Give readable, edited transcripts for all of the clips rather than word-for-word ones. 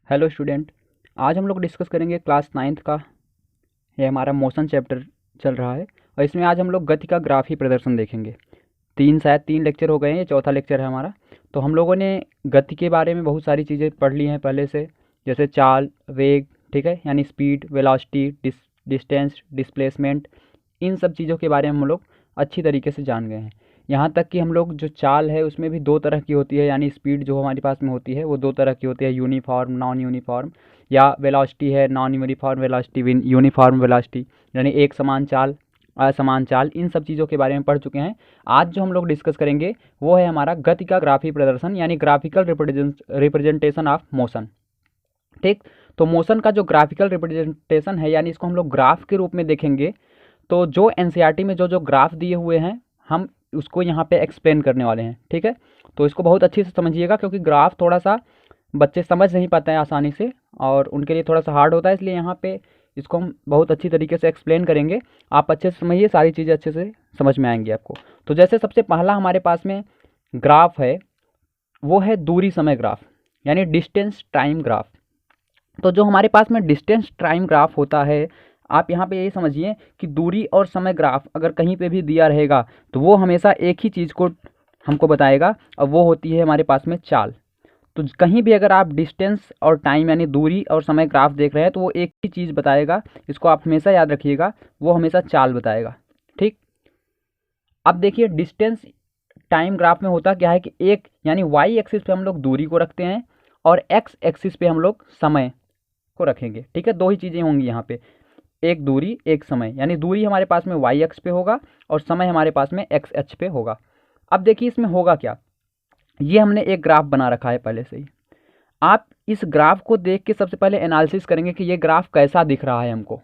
Hello student. आज हम लोग डिस्कस करेंगे क्लास 9th का। ये हमारा मोशन चैप्टर चल रहा है और इसमें आज हम लोग गति का ग्राफी प्रदर्शन देखेंगे। शायद तीन लेक्चर हो गए हैं, ये चौथा लेक्चर है हमारा। तो हम लोगों ने गति के बारे में बहुत सारी चीज़ें पढ़ ली हैं पहले से, जैसे चाल, वेग, ठीक है, यानी स्पीड, वेलोसिटी, डिस्टेंस, डिस्प्लेसमेंट। इन सब चीज़ों के बारे में हम लोग अच्छी तरीके से जान गए हैं। यहाँ तक कि हम लोग जो चाल है उसमें भी दो तरह की होती है, यानी स्पीड जो हमारे पास में होती है वो दो तरह की होती है, यूनिफॉर्म, नॉन यूनिफॉर्म। या वेलोसिटी है non uniform velocity, uniform velocity, यानी एक समान चाल, असमान चाल। इन सब चीज़ों के बारे में पढ़ चुके हैं। आज जो हम लोग डिस्कस करेंगे वो है हमारा गति का ग्राफी प्रदर्शन, यानी ग्राफिकल रिप्रेजेंटेशन ऑफ मोशन। ठीक, तो मोशन का जो ग्राफिकल रिप्रेजेंटेशन है, यानी इसको हम लोग ग्राफ के रूप में देखेंगे। तो जो एनसीईआरटी में जो जो ग्राफ दिए हुए हैं हम उसको यहाँ पे एक्सप्लेन करने वाले हैं। ठीक है, तो इसको बहुत अच्छे से समझिएगा, क्योंकि ग्राफ थोड़ा सा बच्चे समझ नहीं पाते हैं आसानी से और उनके लिए थोड़ा सा हार्ड होता है, इसलिए यहाँ पे इसको हम बहुत अच्छी तरीके से एक्सप्लेन करेंगे। आप अच्छे से समझिए, सारी चीज़ें अच्छे से समझ में आएंगी आपको। तो जैसे सबसे पहला हमारे पास में ग्राफ है वो है दूरी समय ग्राफ, यानी डिस्टेंस टाइम ग्राफ। तो जो हमारे पास में डिस्टेंस टाइम ग्राफ होता है, आप यहाँ पे ये समझिए कि दूरी और समय ग्राफ अगर कहीं पे भी दिया रहेगा तो वो हमेशा एक ही चीज़ को हमको बताएगा, और वो होती है हमारे पास में चाल। तो कहीं भी अगर आप डिस्टेंस और टाइम यानी दूरी और समय ग्राफ देख रहे हैं तो वो एक ही चीज़ बताएगा, इसको आप हमेशा याद रखिएगा, वो हमेशा चाल बताएगा। ठीक, अब देखिए डिस्टेंस टाइम ग्राफ में होता क्या है कि एक यानी वाई एक्सिस पे हम लोग दूरी को रखते हैं और एक्स एक्सिस पे हम लोग समय को रखेंगे। ठीक है, दो ही चीज़ें होंगी यहाँ पे, एक दूरी एक समय, यानी दूरी हमारे पास में वाई एक्स पे होगा और समय हमारे पास में एक्स एच पे होगा। अब देखिए इसमें होगा क्या, ये हमने एक ग्राफ बना रखा है पहले से ही। आप इस ग्राफ को देख के सबसे पहले एनालिसिस करेंगे कि ये ग्राफ कैसा दिख रहा है हमको।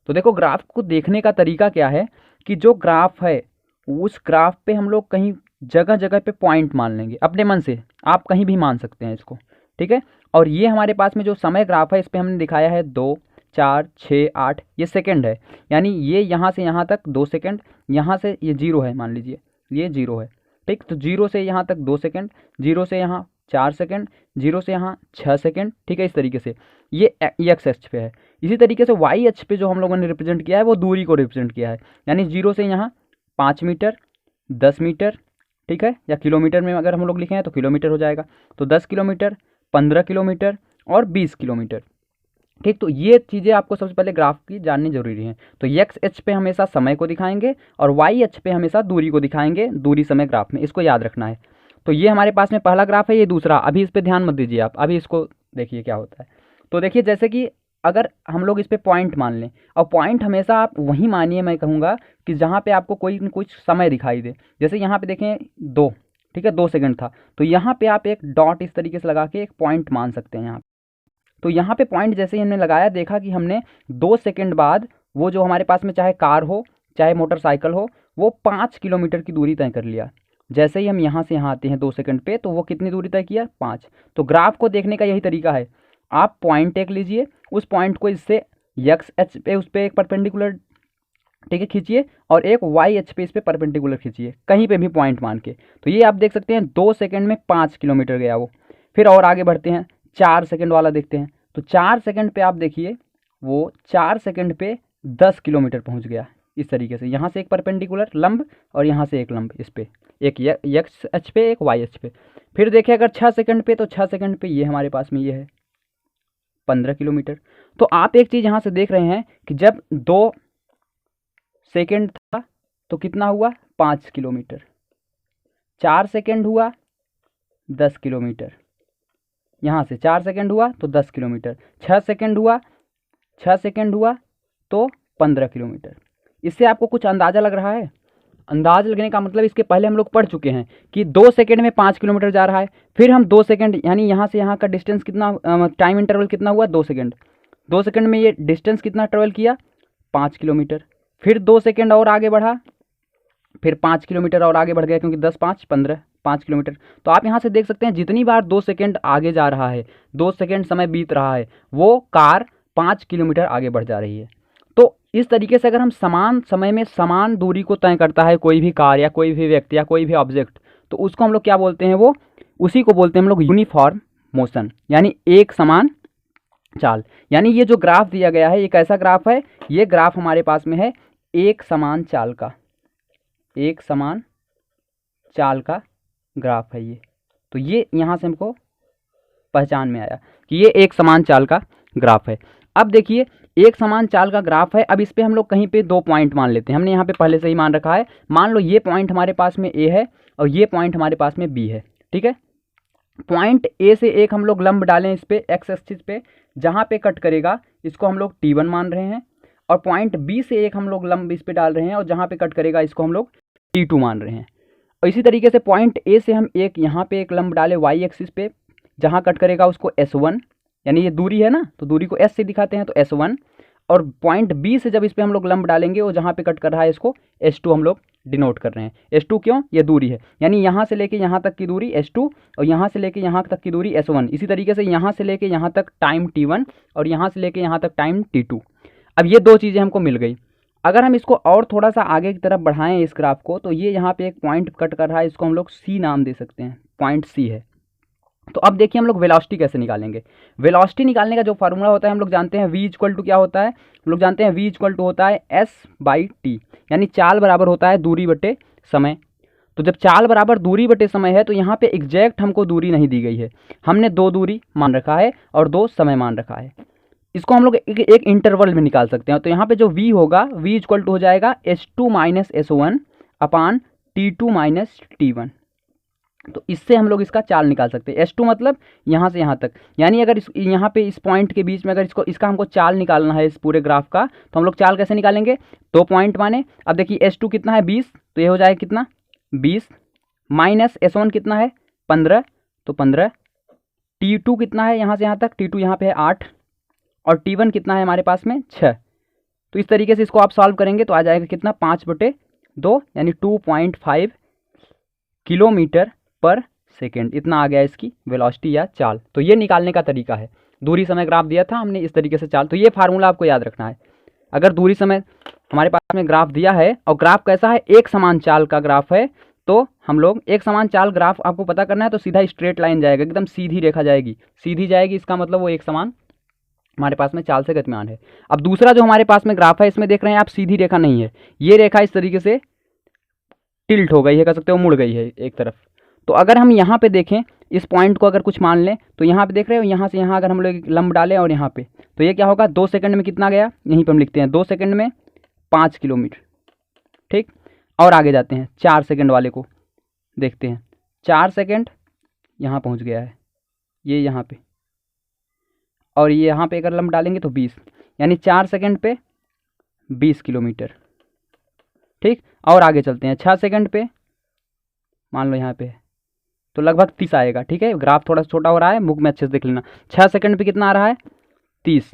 तो देखो ग्राफ को देखने का तरीका क्या है कि जो ग्राफ है उस ग्राफ पे हम लोग कहीं जगह जगह पे पॉइंट मान लेंगे अपने मन से, आप कहीं भी मान सकते हैं इसको। ठीक है, और ये हमारे पास में जो समय ग्राफ है इस पर हमने दिखाया है 2, 4, 6, 8, ये सेकंड है, यानी ये यहाँ से यहाँ तक 2 सेकंड, यहाँ से ये 0 है, मान लीजिए ये 0 है। ठीक, तो 0 से यहाँ तक 2 सेकंड, 0 से यहाँ 4 सेकंड, 0 से यहाँ 6 सेकंड। ठीक है, इस तरीके से ये एक्स एच पे है। इसी तरीके से वाई एच पे जो हम लोगों ने रिप्रेजेंट किया है वो दूरी को रिप्रेजेंट किया है, यानी 0 से यहाँ 5 मीटर, 10 मीटर, ठीक है, या किलोमीटर में अगर हम लोग लिखें तो किलोमीटर हो जाएगा, तो 10 किलोमीटर, 15 किलोमीटर और 20 किलोमीटर। ठीक, तो ये चीज़ें आपको सबसे पहले ग्राफ की जाननी जरूरी है। तो एक्स एच पे हमेशा समय को दिखाएंगे और वाई एच पे हमेशा दूरी को दिखाएंगे, दूरी समय ग्राफ में, इसको याद रखना है। तो ये हमारे पास में पहला ग्राफ है, ये दूसरा, अभी इस पर ध्यान मत दीजिए आप, अभी इसको देखिए क्या होता है। तो देखिए जैसे कि अगर हम लोग इस पर पॉइंट मान लें, और पॉइंट हमेशा आप वहीं मानिए, मैं कहूँगा कि जहाँ पे आपको कोई न कुछ समय दिखाई दे। जैसे यहाँ पे देखें 2, ठीक है, 2 सेकंड था, तो यहाँ पे आप एक डॉट इस तरीके से लगा के एक पॉइंट मान सकते हैं यहाँ। तो यहाँ पे पॉइंट जैसे ही हमने लगाया, देखा कि हमने 2 सेकंड बाद वो जो हमारे पास में चाहे कार हो चाहे मोटरसाइकिल हो, वो 5 किलोमीटर की दूरी तय कर लिया। जैसे ही हम यहाँ से यहाँ आते हैं 2 सेकंड पे, तो वो कितनी दूरी तय किया, 5। तो ग्राफ को देखने का यही तरीका है, आप पॉइंट एक लीजिए, उस पॉइंट को इससे एक्स एच पे उस पर एक परपेंडिकुलर, ठीक है, खींचिए, और एक वाई एच पे इस पर परपेंडिकुलर खींचिए, कहीं पे भी पॉइंट मान के। तो ये आप देख सकते हैं 2 सेकंड में 5 किलोमीटर गया वो। फिर और आगे बढ़ते हैं, 4 सेकंड वाला देखते हैं, तो 4 सेकंड पे आप देखिए वो 4 सेकंड पे 10 किलोमीटर पहुंच गया। इस तरीके से यहाँ से एक परपेंडिकुलर लंब और यहाँ से एक लंब, इस पे एक एक्स एच पे एक वाई एच पे। फिर देखें अगर 6 सेकंड पे, तो 6 सेकंड पे ये हमारे पास में ये है 15 किलोमीटर। तो आप एक चीज़ यहाँ से देख रहे हैं कि जब 2 सेकंड था तो कितना हुआ, 5 किलोमीटर, 4 सेकंड हुआ 10 किलोमीटर, यहाँ से 4 सेकंड हुआ तो 10 किलोमीटर, 6 सेकंड हुआ, 6 सेकंड हुआ तो 15 किलोमीटर। इससे आपको कुछ अंदाज़ा लग रहा है? अंदाज़ लगने का मतलब इसके पहले हम लोग पढ़ चुके हैं कि 2 सेकंड में 5 किलोमीटर जा रहा है। फिर हम 2 सेकंड यानी यहाँ से यहाँ का डिस्टेंस कितना, टाइम इंटरवल कितना हुआ, 2 सेकंड। 2 सेकंड में ये डिस्टेंस कितना ट्रेवल किया, 5 किलोमीटर। फिर 2 सेकंड और आगे बढ़ा, फिर 5 किलोमीटर और आगे बढ़ गया, क्योंकि 10 5 15, 5 किलोमीटर। तो आप यहाँ से देख सकते हैं जितनी बार 2 सेकंड आगे जा रहा है, 2 सेकंड समय बीत रहा है, वो कार 5 किलोमीटर आगे बढ़ जा रही है। तो इस तरीके से अगर हम समान समय में समान दूरी को तय करता है कोई भी कार या कोई भी व्यक्ति या कोई भी ऑब्जेक्ट, तो उसको हम लोग क्या बोलते हैं, वो उसी को बोलते हैं हम लोग यूनिफॉर्म मोशन, यानी एक समान चाल। यानी ये जो ग्राफ दिया गया है ये कैसा ग्राफ है, ये ग्राफ हमारे पास में है एक समान चाल का, एक समान चाल का ग्राफ है ये। तो ये यहाँ से हमको पहचान में आया कि ये एक समान चाल का ग्राफ है। अब देखिए एक समान चाल का ग्राफ है, अब इस पे हम लोग कहीं पे 2 पॉइंट मान लेते हैं, हमने यहाँ पे पहले से ही मान रखा है। मान लो ये पॉइंट हमारे पास में ए है और ये पॉइंट हमारे पास में बी है, ठीक है। पॉइंट ए से एक हम लोग लंब डालें इस पे एक्स एक्सिस पे, जहाँ पे कट करेगा इसको हम लोग T1 मान रहे हैं, और पॉइंट बी से एक हम लोग लंब इस पे डाल रहे हैं और जहाँ पे कट करेगा इसको हम लोग T2 मान रहे हैं। और इसी तरीके से पॉइंट ए से हम एक यहाँ पे एक लंब डाले वाई एक्सिस पे, जहाँ कट करेगा उसको S1, यानी ये दूरी है ना तो दूरी को S से दिखाते हैं तो S1, और पॉइंट बी से जब इस पर हम लोग लंब डालेंगे वो जहाँ पे कट कर रहा है इसको S2 हम लोग डिनोट कर रहे हैं। S2 क्यों, ये दूरी है, यानी यहाँ से लेके यहाँ तक की दूरी S2 और यहाँ से लेके यहाँ तक की दूरी S1। इसी तरीके से यहाँ से लेके यहाँ तक टाइम T1 और यहाँ से लेके यहाँ तक टाइम T2। अब ये 2 चीज़ें हमको मिल गई। अगर हम इसको और थोड़ा सा आगे की तरफ बढ़ाएं इस ग्राफ को, तो ये यहाँ पे एक पॉइंट कट कर रहा है, इसको हम लोग C नाम दे सकते हैं, पॉइंट C है। तो अब देखिए हम लोग वेलोसिटी कैसे निकालेंगे। वेलोसिटी निकालने का जो फार्मूला होता है हम लोग जानते हैं, v इक्वल टू क्या होता है, हम लोग जानते हैं v इक्वल टू होता है s/t, यानी चाल बराबर होता है दूरी बटे समय। तो जब चाल बराबर दूरी बटे समय है तो यहाँ पे एग्जैक्ट हमको दूरी नहीं दी गई है, हमने 2 दूरी मान रखा है और 2 समय मान रखा है। इसको हम लोग एक इंटरवल में निकाल सकते हैं। तो यहाँ पे जो v होगा, v इक्वल टू हो जाएगा S2 माइनस S1 अपान T2 माइनस T1। तो इससे हम लोग इसका चाल निकाल सकते हैं। S2 मतलब यहाँ से यहाँ तक, यानी अगर इस यहाँ पे इस पॉइंट के बीच में अगर इसका हमको चाल निकालना है इस पूरे ग्राफ का, तो हम लोग चाल कैसे निकालेंगे, 2 पॉइंट माने। अब देखिए S2 कितना है 20, तो ये हो जाएगा कितना 20, माइनस S1 कितना है 15, तो 15, T2 कितना है यहाँ से यहाँ तक, T2 यहाँ पे है 8, और T1 कितना है हमारे पास में 6। तो इस तरीके से इसको आप सॉल्व करेंगे तो आ जाएगा कितना 5/2, यानी 2.5 किलोमीटर पर सेकेंड, इतना आ गया इसकी वेलोसिटी या चाल। तो ये निकालने का तरीका है। दूरी समय ग्राफ दिया था हमने, इस तरीके से चाल। तो ये फार्मूला आपको याद रखना है। अगर दूरी समय हमारे पास में ग्राफ दिया है और ग्राफ कैसा है, एक समान चाल का ग्राफ है, तो हम लोग एक समान चाल ग्राफ आपको पता करना है तो सीधा स्ट्रेट लाइन जाएगा, एकदम सीधी रेखा जाएगी, सीधी जाएगी, इसका मतलब वो एक समान हमारे पास में चाल से गतिमान है। अब दूसरा जो हमारे पास में ग्राफ है इसमें देख रहे हैं आप सीधी रेखा नहीं है, ये रेखा इस तरीके से टिल्ट हो गई है, कह सकते हो मुड़ गई है एक तरफ। तो अगर हम यहाँ पे देखें, इस पॉइंट को अगर कुछ मान लें, तो यहाँ पे देख रहे हो यहाँ से यहाँ अगर हम लोग लंब डालें और यहाँ पे, तो ये क्या होगा 2 सेकंड में कितना गया, यहीं पे हम लिखते हैं 2 सेकंड में 5 किलोमीटर, ठीक। और आगे जाते हैं 4 सेकंड वाले को देखते हैं, 4 सेकंड यहाँ पहुँच गया है, ये यहाँ पे, और ये यहाँ पे अगर लंब डालेंगे तो 20, यानी 4 सेकंड पे 20 किलोमीटर, ठीक। और आगे चलते हैं 6 सेकंड पे, मान लो यहाँ पे तो लगभग 30 आएगा, ठीक है। ग्राफ थोड़ा सा छोटा हो रहा है, बुक में अच्छे से देख लेना। 6 सेकंड पे कितना आ रहा है 30।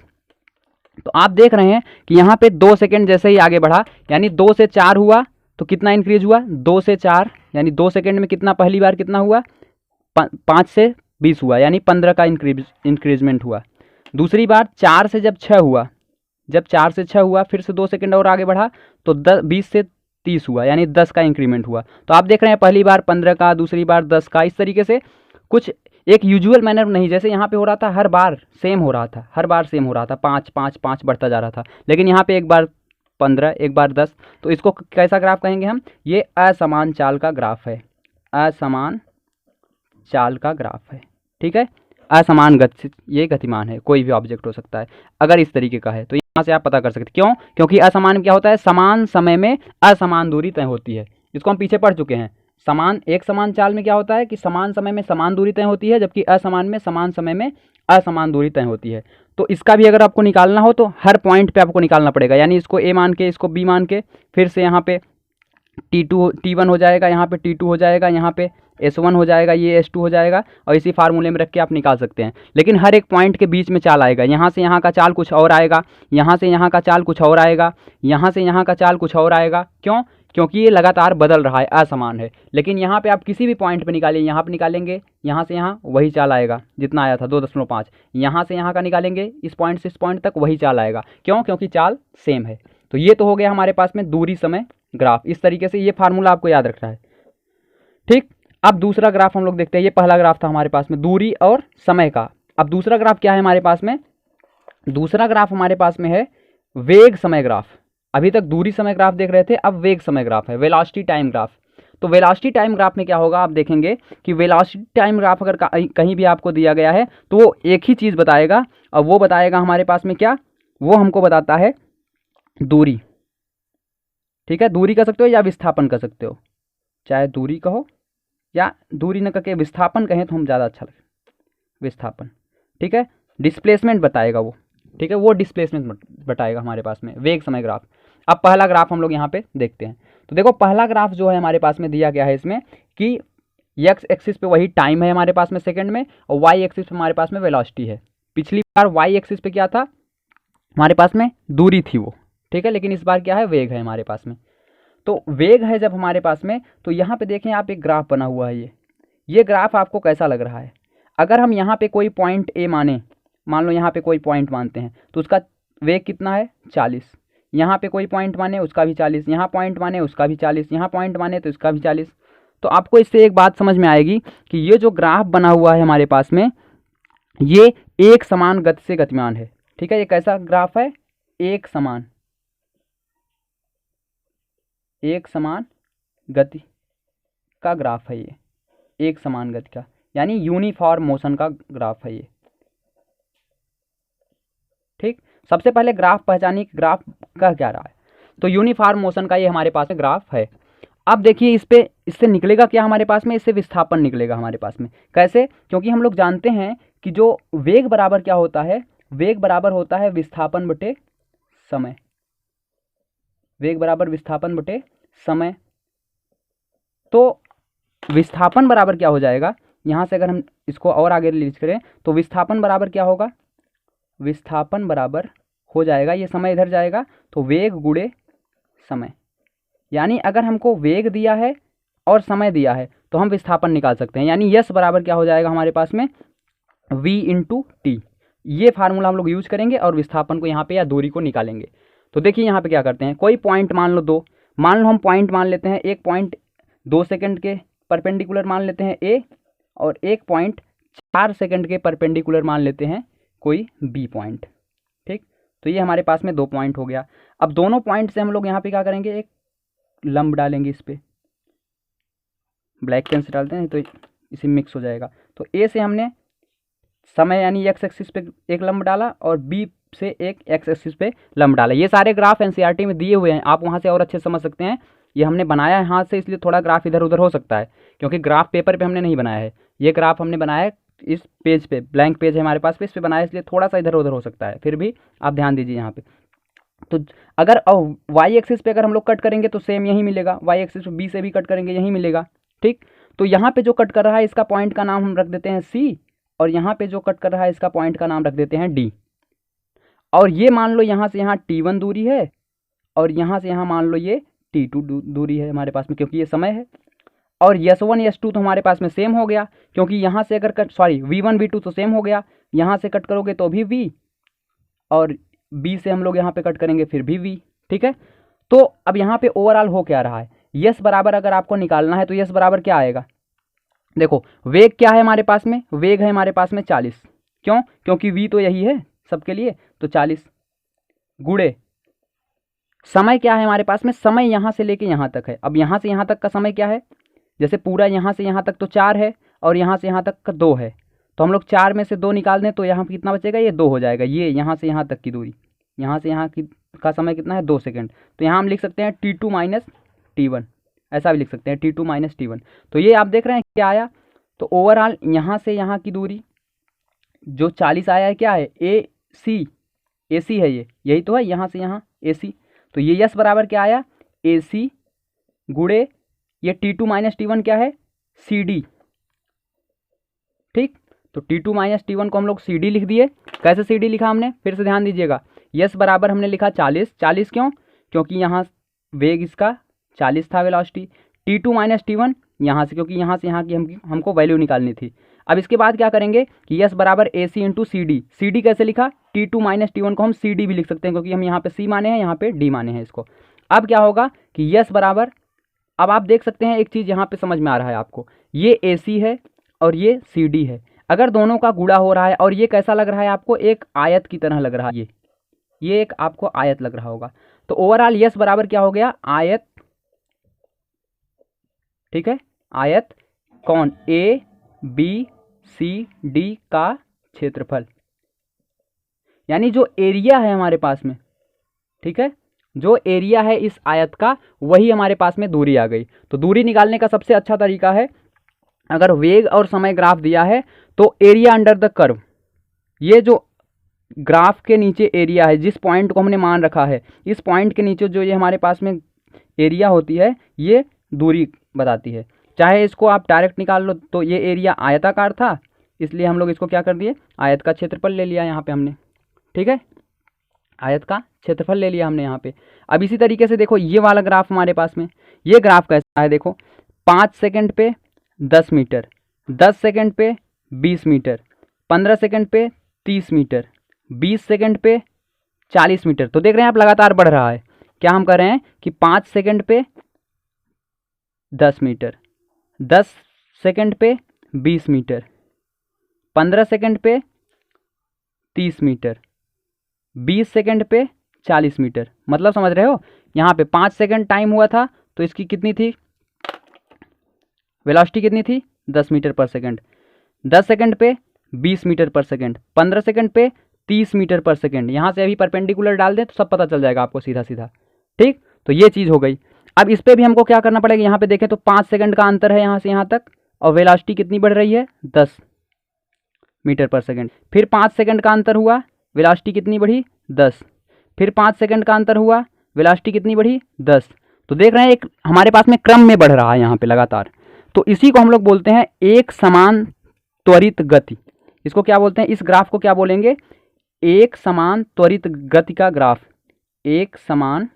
तो आप देख रहे हैं कि यहाँ पे 2 सेकंड जैसे ही आगे बढ़ा, यानी 2 से 4 हुआ तो कितना इंक्रीज हुआ, 2 से 4, यानी 2 सेकंड में कितना, पहली बार कितना हुआ 5 से 20 हुआ, यानी 15 का इंक्रीजमेंट हुआ। दूसरी बार 4 से जब 6 हुआ, जब 4 से 6 हुआ फिर से 2 सेकंड और आगे बढ़ा तो 20 से 30 हुआ, यानी 10 का इंक्रीमेंट हुआ। तो आप देख रहे हैं पहली बार 15 का, दूसरी बार 10 का, इस तरीके से कुछ एक यूजुअल मैनर नहीं, जैसे यहाँ पे हो रहा था हर बार सेम हो रहा था, हर बार सेम हो रहा था, 5 5 5 बढ़ता जा रहा था, लेकिन यहाँ पे एक बार 15, एक बार 10। तो इसको कैसा ग्राफ कहेंगे हम, ये असमान चाल का ग्राफ है, असमान चाल का ग्राफ है, ठीक है। असमान गति, ये गतिमान है, कोई भी ऑब्जेक्ट हो सकता है अगर इस तरीके का है। तो यहाँ से आप पता कर सकते हैं, क्यों, क्योंकि असमान में क्या होता है, समान समय में असमान दूरी तय होती है। इसको हम पीछे पढ़ चुके हैं। समान, एक समान चाल में क्या होता है कि समान समय में समान दूरी तय होती है, जबकि असमान में समान समय में असमान दूरी तय होती है। तो इसका भी अगर आपको निकालना हो तो हर पॉइंट पे आपको निकालना पड़ेगा, यानी इसको ए मान के, इसको बी मान के, फिर से यहाँ पे T1 हो जाएगा, यहाँ पे T2 हो जाएगा, यहाँ पे S1 हो जाएगा, ये S2 हो जाएगा, और इसी फार्मूले में रख के आप निकाल सकते हैं। लेकिन हर एक पॉइंट के बीच में चाल आएगा, यहाँ से यहाँ का चाल कुछ और आएगा, यहाँ से यहाँ का चाल कुछ और आएगा, यहाँ से यहाँ का चाल कुछ और आएगा। क्यों, क्योंकि ये लगातार बदल रहा है, असमान है। लेकिन यहाँ पे आप किसी भी पॉइंट पे निकालिए, यहाँ पे निकालेंगे, यहाँ से यहाँ वही चाल आएगा जितना आया था 2.5, यहाँ से यहाँ का निकालेंगे, इस पॉइंट से इस पॉइंट तक वही चाल आएगा। क्यों, क्योंकि चाल सेम है। तो ये तो हो गया हमारे पास में दूरी समय ग्राफ। इस तरीके से ये फार्मूला आपको याद रखना है, ठीक। अब दूसरा ग्राफ हम लोग देखते हैं। ये पहला ग्राफ था हमारे पास में दूरी और समय का। अब दूसरा ग्राफ क्या है हमारे पास में, दूसरा ग्राफ हमारे पास में है वेग समय ग्राफ। अभी तक दूरी समय ग्राफ देख रहे थे, अब वेग समय ग्राफ है, वेलोसिटी टाइम ग्राफ। तो वेलोसिटी टाइम ग्राफ में क्या होगा, आप देखेंगे कि वेलोसिटी टाइम ग्राफ अगर कहीं भी आपको दिया गया है तो वो एक ही चीज़ बताएगा, और वो बताएगा हमारे पास में क्या, वो हमको बताता है दूरी। ठीक है, दूरी कह सकते हो या विस्थापन कह सकते हो, चाहे दूरी कहो या दूरी न करके विस्थापन कहें तो हम ज़्यादा अच्छा लगे, विस्थापन। ठीक है, डिस्प्लेसमेंट बताएगा वो। ठीक है, वो डिस्प्लेसमेंट बताएगा हमारे पास में वेग समय ग्राफ। अब पहला ग्राफ हम लोग यहाँ पे देखते हैं। तो देखो पहला ग्राफ जो है हमारे पास में दिया गया है इसमें कि एक्स एक्सिस पे वही टाइम है हमारे पास में सेकंड में, और वाई एक्सिस पे हमारे पास में वेलोसिटी है। पिछली बार वाई एक्सिस पे क्या था हमारे पास में, दूरी थी वो। ठीक है, लेकिन इस बार क्या है, वेग है हमारे पास में। तो वेग है जब हमारे पास में, तो यहाँ पे देखें आप, एक ग्राफ बना हुआ है ये ग्राफ आपको कैसा लग रहा है। अगर हम यहाँ पे कोई पॉइंट ए माने, मान लो यहाँ पे कोई पॉइंट मानते हैं, तो उसका वेग कितना है 40। यहाँ पे कोई पॉइंट माने उसका भी 40, यहाँ पॉइंट माने उसका भी 40, यहाँ पॉइंट माने तो इसका भी 40। तो आपको इससे एक बात समझ में आएगी कि ये जो ग्राफ बना हुआ है हमारे पास में, ये एक समान गति से गतिमान है। ठीक है, ये कैसा ग्राफ है, एक समान गति का ग्राफ है ये, एक समान गति का, यानी यूनिफॉर्म मोशन का ग्राफ है ये। ठीक, सबसे पहले ग्राफ पहचानिए कि ग्राफ का क्या रहा है। तो यूनिफॉर्म मोशन का ये हमारे पास में ग्राफ है। अब देखिए इस पे, इससे निकलेगा क्या हमारे पास में, इससे विस्थापन निकलेगा हमारे पास में। कैसे, क्योंकि हम लोग जानते हैं कि जो वेग बराबर क्या होता है, वेग बराबर होता है विस्थापन बटे समय। वेग बराबर विस्थापन बटे समय। तो विस्थापन बराबर क्या हो जाएगा, यहाँ से अगर हम इसको और आगे रिलीज करें तो विस्थापन बराबर क्या होगा, विस्थापन बराबर हो जाएगा, ये समय इधर जाएगा तो वेग गुणे समय। यानी अगर हमको वेग दिया है और समय दिया है तो हम विस्थापन निकाल सकते हैं। यानी यस बराबर क्या हो जाएगा हमारे पास में, v इंटू टी। ये फार्मूला हम लोग यूज करेंगे और विस्थापन को यहाँ पे या दूरी को निकालेंगे। तो देखिए यहाँ पे क्या करते हैं, कोई पॉइंट मान लो दो, मान लो हम पॉइंट मान लेते हैं, एक पॉइंट 2 सेकंड के परपेंडिकुलर मान लेते हैं ए, और एक पॉइंट 4 सेकंड के परपेंडिकुलर मान लेते हैं कोई बी पॉइंट। ठीक, तो ये हमारे पास में 2 पॉइंट हो गया। अब दोनों पॉइंट से हम लोग यहाँ पे क्या करेंगे, एक लंब डालेंगे इस पे, ब्लैक पेन से डालते हैं तो इसे मिक्स हो जाएगा। तो ए से हमने समय यानी एक्स एक्सिस पे एक लंब डाला, और बी से एक एक्स एक्सिस पे लंब डाला। ये सारे ग्राफ एनसीईआरटी में दिए हुए हैं, आप वहाँ से और अच्छे से समझ सकते हैं। ये हमने बनाया है हाथ से, इसलिए थोड़ा ग्राफ इधर उधर हो सकता है, क्योंकि ग्राफ पेपर पे हमने नहीं बनाया है। ये ग्राफ हमने बनाया है इस पेज पे, ब्लैंक पेज है हमारे पास पे, इस पे बनाया, इसलिए थोड़ा सा इधर उधर हो सकता है, फिर भी आप ध्यान दीजिए यहाँ पे। तो अगर वाई एक्सिस पे अगर हम लोग कट करेंगे तो सेम यही मिलेगा, वाई एक्सिस पे बी से भी कट करेंगे यही मिलेगा। ठीक, तो यहाँ पे जो कट कर रहा है इसका पॉइंट का नाम हम रख देते हैं सी, और यहाँ पे जो कट कर रहा है इसका पॉइंट का नाम रख देते हैं डी। और ये मान लो यहाँ से यहाँ T1 दूरी है, और यहाँ से यहाँ मान लो ये T2 दूरी है हमारे पास में, क्योंकि ये समय है। और S1 S2 तो हमारे पास में सेम हो गया, क्योंकि यहाँ से अगर कट, सॉरी V1 V2 तो सेम हो गया, यहाँ से कट करोगे तो भी V, और B से हम लोग यहाँ पे कट करेंगे फिर भी V। ठीक है, तो अब यहाँ पे ओवरऑल हो क्या रहा है, यस बराबर अगर आपको निकालना है तो यस बराबर क्या आएगा, देखो वेग क्या है हमारे पास में, वेग है हमारे पास में 40। क्यों, क्योंकि V तो यही है सबके लिए, तो 40 गुणे समय क्या है हमारे पास में, समय यहाँ से लेके यहाँ तक है। अब यहाँ से यहाँ तक का समय क्या है, जैसे पूरा यहाँ से यहाँ तक तो 4 है, और यहाँ से यहाँ तक का 2 है, तो हम लोग 4 में से 2 निकाल दें तो यहाँ कितना बचेगा, ये 2 हो जाएगा। ये यहाँ से यहाँ तक की दूरी, यहाँ से यहाँ की का समय कितना है 2 सेकंड, तो यहाँ हम लिख सकते हैं T2 माइनस T1, ऐसा भी लिख सकते हैं T2 माइनस T1। तो ये आप देख रहे हैं क्या आया, तो ओवरऑल यहाँ से यहाँ की दूरी जो 40 आया है क्या है, ए सी है, ये यही तो है, यहाँ से यहाँ ए सी। तो ये यस बराबर क्या आया, ए सी गुणे ये T2 माइनस T1 क्या है, सी डी। ठीक, तो T2 माइनस T1 को हम लोग सी डी लिख दिए। कैसे सी डी लिखा हमने, फिर से ध्यान दीजिएगा, यस बराबर हमने लिखा 40। 40 क्यों, क्योंकि यहाँ वेग इसका 40 था वेलोसिटी। T2 माइनस T1 यहाँ से, क्योंकि यहाँ से यहाँ की हमको वैल्यू निकालनी थी। अब इसके बाद क्या करेंगे कि यस बराबर A C into C D. C D कैसे लिखा, T2 माइनस T1 को हम सी डी भी लिख सकते हैं, क्योंकि हम यहाँ पे सी माने हैं, यहाँ पे डी माने हैं इसको। अब क्या होगा कि यस बराबर, अब आप देख सकते हैं एक चीज़ यहाँ पे समझ में आ रहा है आपको, ये ए सी है और ये सी डी है। अगर दोनों का गुणा हो रहा है और ये कैसा लग रहा है आपको, एक आयत की तरह लग रहा है, ये एक आपको आयत लग रहा होगा, तो ओवरऑल यस बराबर क्या हो गया, आयत, ठीक है, आयत कौन, ए बी सी डी का क्षेत्रफल, यानी जो एरिया है हमारे पास में, ठीक है, जो एरिया है इस आयत का वही हमारे पास में दूरी आ गई। तो दूरी निकालने का सबसे अच्छा तरीका है, अगर वेग और समय ग्राफ दिया है तो एरिया अंडर द कर्व, ये जो ग्राफ के नीचे एरिया है, जिस पॉइंट को हमने मान रखा है, इस पॉइंट के नीचे जो ये हमारे पास में एरिया होती है, ये दूरी बताती है। चाहे इसको आप डायरेक्ट निकाल लो, तो ये एरिया आयताकार था, इसलिए हम लोग इसको क्या कर दिए, आयत का क्षेत्रफल ले लिया यहाँ पे हमने, ठीक है, आयत का क्षेत्रफल ले लिया हमने यहाँ पे। अब इसी तरीके से देखो ये वाला ग्राफ हमारे पास में, ये ग्राफ कैसा है देखो, 5 सेकंड पे 10 मीटर, 10 सेकंड पे 20 मीटर, 15 सेकंड पे 30 मीटर, 20 सेकंड पे 40 मीटर। तो देख रहे हैं आप लगातार बढ़ रहा है। क्या हम कर रहे हैं कि 5 सेकंड पे 10 मीटर, 10 सेकंड पे 20 मीटर, 15 सेकंड पे 30 मीटर, 20 सेकंड पे 40 मीटर। मतलब समझ रहे हो, यहाँ पे 5 सेकंड टाइम हुआ था तो इसकी कितनी थी, वेलोसिटी कितनी थी, 10 मीटर पर सेकंड, 10 सेकंड पे 20 मीटर पर सेकंड, 15 सेकंड पे 30 मीटर पर सेकंड। यहाँ से अभी परपेंडिकुलर डाल दें तो सब पता चल जाएगा आपको सीधा सीधा, ठीक। तो ये चीज़ हो गई। अब इस पर भी हमको क्या करना पड़ेगा, यहाँ पे देखें तो 5 सेकंड का अंतर है यहाँ से यहाँ तक, और वेलोसिटी कितनी बढ़ रही है, 10 मीटर पर सेकंड। फिर 5 सेकंड का अंतर हुआ, वेलोसिटी कितनी बढ़ी, 10। फिर 5 सेकंड का अंतर हुआ, वेलोसिटी कितनी बढ़ी, 10। तो देख रहे हैं एक हमारे पास में क्रम में बढ़ रहा है यहाँ पे लगातार। तो इसी को हम लोग बोलते हैं एक समान त्वरित गति। इसको क्या बोलते हैं, इस ग्राफ को क्या बोलेंगे, एक समान त्वरित गति का ग्राफ, एक समान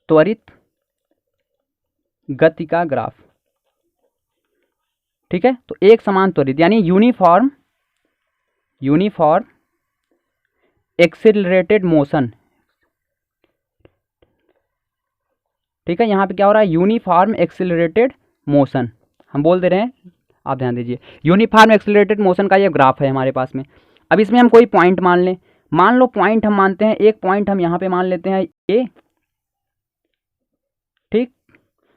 त्वरित गति का ग्राफ, ठीक है। तो एक समान त्वरित यानी यूनिफॉर्म एक्सिलरेटेड मोशन, ठीक है। यहाँ पे क्या हो रहा है, यूनिफॉर्म एक्सिलरेटेड मोशन हम बोल दे रहे हैं, आप ध्यान दीजिए, यूनिफॉर्म एक्सिलरेटेड मोशन का ये ग्राफ है हमारे पास में। अब इसमें हम कोई पॉइंट मान लें, मान लो पॉइंट हम मानते हैं, एक पॉइंट हम यहाँ पे मान लेते हैं ए, ठीक,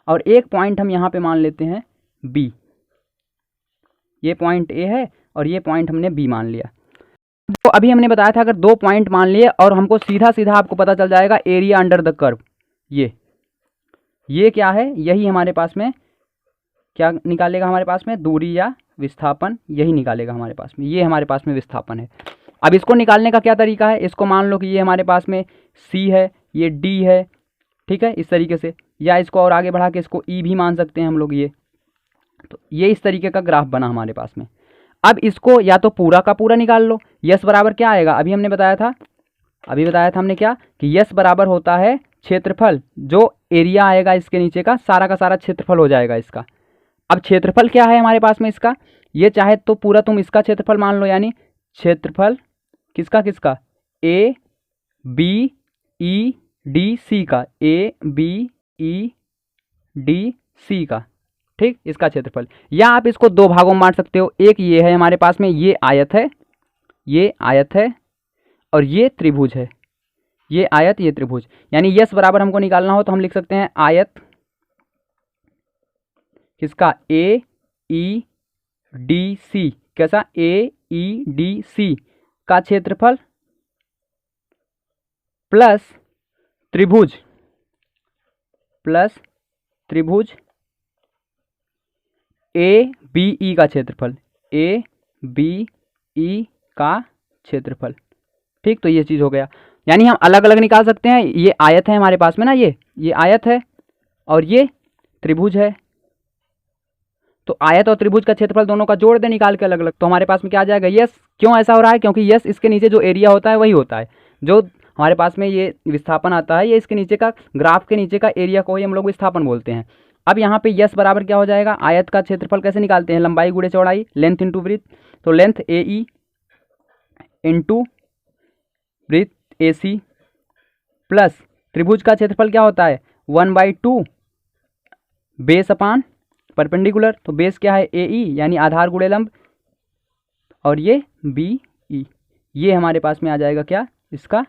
और एक पॉइंट हम यहाँ पे मान लेते हैं बी। ये पॉइंट ए है और ये पॉइंट हमने बी मान लिया। तो अभी हमने बताया था अगर 2 पॉइंट मान लिए और हमको सीधा सीधा आपको पता चल जाएगा एरिया अंडर द कर्व, ये क्या है, यही हमारे पास में क्या निकालेगा, हमारे पास में दूरी या विस्थापन, यही निकालेगा हमारे पास में, ये हमारे पास में विस्थापन है। अब इसको निकालने का क्या तरीका है, इसको मान लो कि ये हमारे पास में सी है, ये डी है, ठीक है, इस तरीके से, या इसको और आगे बढ़ा के इसको ई भी मान सकते हैं हम लोग, ये तो ये इस तरीके का ग्राफ बना हमारे पास में। अब इसको या तो पूरा का पूरा निकाल लो, यस बराबर क्या आएगा, अभी बताया था हमने क्या कि यस बराबर होता है क्षेत्रफल, जो एरिया आएगा इसके नीचे का सारा क्षेत्रफल हो जाएगा इसका। अब क्षेत्रफल क्या है हमारे पास में इसका, ये चाहे तो पूरा तुम इसका क्षेत्रफल मान लो, यानी क्षेत्रफल किसका A B E D C का, A B E D C का, ठीक, इसका क्षेत्रफल। या आप इसको 2 भागों में बांट सकते हो, एक ये है हमारे पास में, ये आयत है और ये त्रिभुज है, ये आयत ये त्रिभुज। यानी यस बराबर हमको निकालना हो तो हम लिख सकते हैं आयत किसका, ए ई डी सी, कैसा, ए ई डी सी का क्षेत्रफल प्लस त्रिभुज ए बी ई का क्षेत्रफल, ए बी ई का क्षेत्रफल, ठीक। तो ये चीज़ हो गया, यानी हम अलग अलग निकाल सकते हैं। ये आयत है हमारे पास में ना, ये आयत है और ये त्रिभुज है, तो आयत और त्रिभुज का क्षेत्रफल दोनों का जोड़ दे निकाल के अलग अलग, तो हमारे पास में क्या आ जाएगा, यस। क्यों ऐसा हो रहा है, क्योंकि यस इसके नीचे जो एरिया होता है वही होता है, जो हमारे पास में ये विस्थापन आता है, ये इसके नीचे का ग्राफ के नीचे का एरिया को ही हम लोग विस्थापन बोलते हैं। अब यहाँ पे यस बराबर क्या हो जाएगा, आयत का क्षेत्रफल कैसे निकालते हैं, लंबाई गुणे चौड़ाई, लेंथ इंटू ब्रीथ, तो लेंथ ए ई इंटू ब्रीथ ए सी, प्लस त्रिभुज का क्षेत्रफल क्या होता है 1/2 बेस अपान परपेंडिकुलर तो बेस क्या है ए ई यानी आधार गुणे लंब, और ये बी ई, ये हमारे पास में आ जाएगा क्या इसका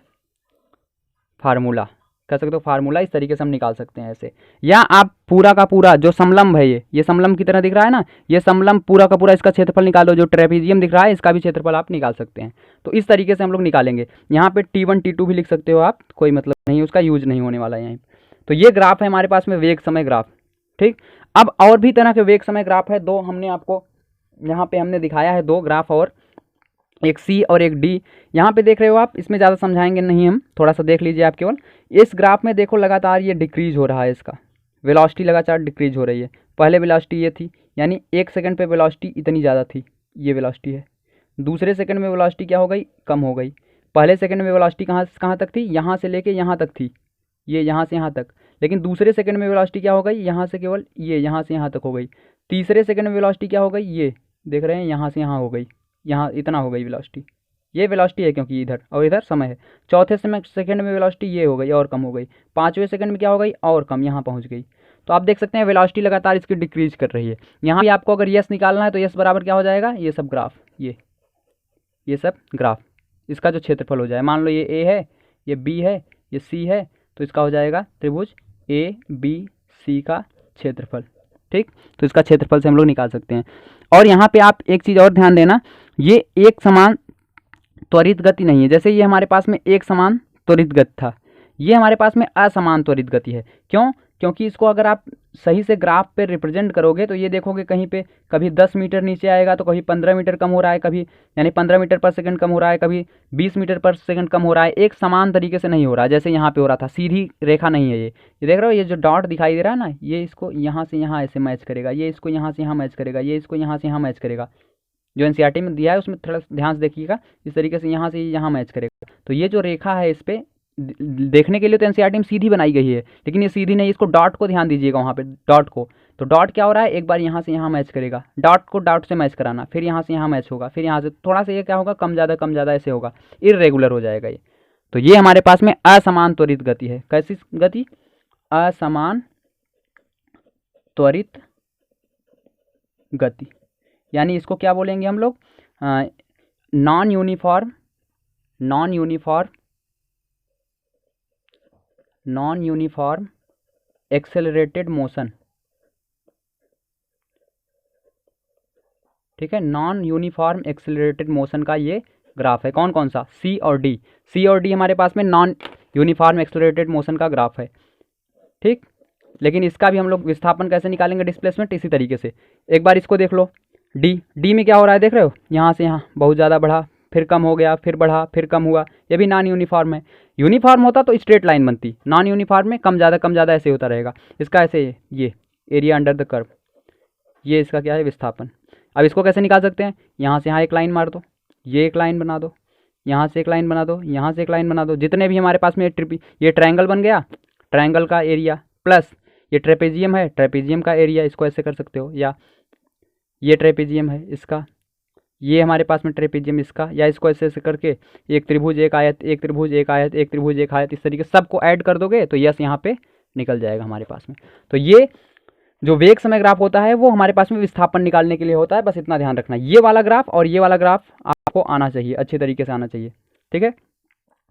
फार्मूला, कह सकते हो फार्मूला। इस तरीके से हम निकाल सकते हैं ऐसे, या आप पूरा का पूरा जो समलंब है ये समलंब की तरह दिख रहा है ना, ये समलंब पूरा का पूरा इसका क्षेत्रफल निकालो, जो ट्रेपीजियम दिख रहा है इसका भी क्षेत्रफल आप निकाल सकते हैं। तो इस तरीके से हम लोग निकालेंगे। यहाँ पे T1 T2 भी लिख सकते हो आप, कोई मतलब नहीं, उसका यूज नहीं होने वाला है यहाँ। तो ये ग्राफ है हमारे पास में वेग समय ग्राफ। ठीक, अब और भी तरह के वेग समय ग्राफ है, दो हमने आपको यहाँ पे हमने दिखाया है, दो ग्राफ, और एक सी और एक डी। यहाँ पे देख रहे हो आप, इसमें ज़्यादा समझाएंगे नहीं हम, थोड़ा सा देख लीजिए आप केवल। इस ग्राफ में देखो लगातार ये डिक्रीज हो रहा है, इसका वेलोसिटी लगातार डिक्रीज हो रही है। पहले वेलोसिटी ये थी, यानी 1 सेकंड पे वेलोसिटी इतनी ज़्यादा थी, ये वेलोसिटी है। दूसरे सेकंड में वेलोसिटी क्या हो गई, कम हो गई। पहले सेकंड में वेलोसिटी कहाँ तक थी, यहाँ से लेके यहाँ तक थी, ये यहाँ से यहाँ तक। लेकिन दूसरे सेकंड में वेलोसिटी क्या हो गई, यहाँ से केवल ये यहाँ से यहाँ तक हो गई। तीसरे सेकंड में वेलोसिटी क्या हो गई, ये देख रहे हैं यहाँ से यहाँ हो गई, यहाँ इतना हो गई वेलोसिटी, ये वेलोसिटी है क्योंकि इधर और इधर समय है। चौथे सेकंड में वेलोसिटी ये हो गई और कम हो गई। पाँचवें सेकंड में क्या हो गई, और कम, यहाँ पहुँच गई। तो आप देख सकते हैं वेलोसिटी लगातार इसकी डिक्रीज कर रही है। यहाँ भी आपको अगर यस निकालना है तो यस बराबर क्या हो जाएगा, ये सब ग्राफ, ये सब ग्राफ, इसका जो क्षेत्रफल हो जाए, मान लो ये ए है, ये बी है, ये सी है, तो इसका हो जाएगा त्रिभुज ए बी सी का क्षेत्रफल। ठीक, तो इसका क्षेत्रफल से हम लोग निकाल सकते हैं। और यहाँ पे आप एक चीज़ और ध्यान देना, ये एक समान त्वरित गति नहीं है। जैसे ये हमारे पास में एक समान त्वरित गति था, ये हमारे पास में असमान त्वरित गति है। क्यों, क्योंकि इसको अगर आप सही से ग्राफ पे रिप्रेजेंट करोगे तो ये देखोगे कहीं पे कभी 10 मीटर नीचे आएगा तो कभी 15 मीटर कम हो रहा है, कभी यानी 15 मीटर पर सेकंड कम हो रहा है, कभी 20 मीटर पर सेकंड कम हो रहा है। एक समान तरीके से नहीं हो रहा है, जैसे यहाँ पे हो रहा था, सीधी रेखा नहीं है। ये देख रहे हो, ये जो डॉट दिखाई दे रहा है ना, ये इसको यहाँ से यहाँ ऐसे मैच करेगा, ये इसको यहाँ से यहाँ मैच करेगा, ये इसको यहाँ से यहाँ मैच करेगा। जो एनसीईआरटी में दिया है उसमें थोड़ा ध्यान से देखिएगा, इस तरीके से यहाँ से यहाँ मैच करेगा। तो ये जो रेखा है इस पे देखने के लिए तो एनसीईआरटी में सीधी बनाई गई है, लेकिन ये सीधी नहीं, इसको डॉट को ध्यान दीजिएगा, वहाँ पे डॉट को। तो डॉट क्या हो रहा है, एक बार यहाँ से यहाँ मैच करेगा, डॉट को डॉट से मैच कराना, फिर यहाँ से यहाँ मैच होगा, फिर यहाँ से थोड़ा सा ये क्या होगा, कम ज़्यादा ऐसे होगा, इर्रेगुलर हो जाएगा ये। तो ये हमारे पास में असमान त्वरित गति है। कैसी गति, असमान त्वरित गति, यानी इसको क्या बोलेंगे हम लोग, नॉन यूनिफॉर्म एक्सेलरेटेड मोशन। ठीक है, नॉन यूनिफॉर्म एक्सेलरेटेड मोशन का ये ग्राफ है। कौन कौन सा, सी और डी हमारे पास में नॉन यूनिफॉर्म एक्सेलरेटेड मोशन का ग्राफ है। ठीक, लेकिन इसका भी हम लोग विस्थापन कैसे निकालेंगे, डिस्प्लेसमेंट, इसी तरीके से। एक बार इसको देख लो, डी में क्या हो रहा है, देख रहे हो, यहाँ से यहाँ बहुत ज़्यादा बढ़ा, फिर कम हो गया, फिर बढ़ा, फिर कम हुआ। ये भी नॉन यूनिफॉर्म है। यूनिफॉर्म होता तो स्ट्रेट लाइन बनती, नॉन यूनिफॉर्म में कम ज़्यादा ऐसे होता रहेगा। इसका ऐसे ये एरिया अंडर द कर्व, ये इसका क्या है, विस्थापन। अब इसको कैसे निकाल सकते हैं, यहाँ से यहाँ एक लाइन मार दो, ये एक लाइन बना दो, यहाँ से एक लाइन बना दो, यहाँ से एक लाइन बना दो, जितने भी हमारे पास में ये ट्रायंगल बन गया, ट्रायंगल का एरिया प्लस ये ट्रेपेजियम है, ट्रेपेजियम का एरिया, इसको ऐसे कर सकते हो। या ये ट्रेपेजियम है इसका, ये हमारे पास में ट्रेपेजियम इसका, या इसको ऐसे ऐसे करके एक त्रिभुज एक आयत, एक त्रिभुज एक आयत, एक त्रिभुज एक आयत, इस तरीके से सबको ऐड कर दोगे तो यस यहाँ पे निकल जाएगा हमारे पास में। तो ये जो वेग समय ग्राफ होता है वो हमारे पास में विस्थापन निकालने के लिए होता है, बस इतना ध्यान रखना। ये वाला ग्राफ और ये वाला ग्राफ आपको आना चाहिए, अच्छे तरीके से आना चाहिए। ठीक है,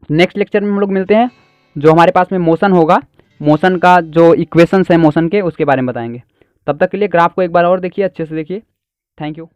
नेक्स्ट लेक्चर में हम लोग मिलते हैं, जो हमारे पास में मोशन होगा, मोशन का जो इक्वेशंस है मोशन के, उसके बारे में बताएंगे। तब तक के लिए ग्राफ को एक बार और देखिए, अच्छे से देखिए। Thank you.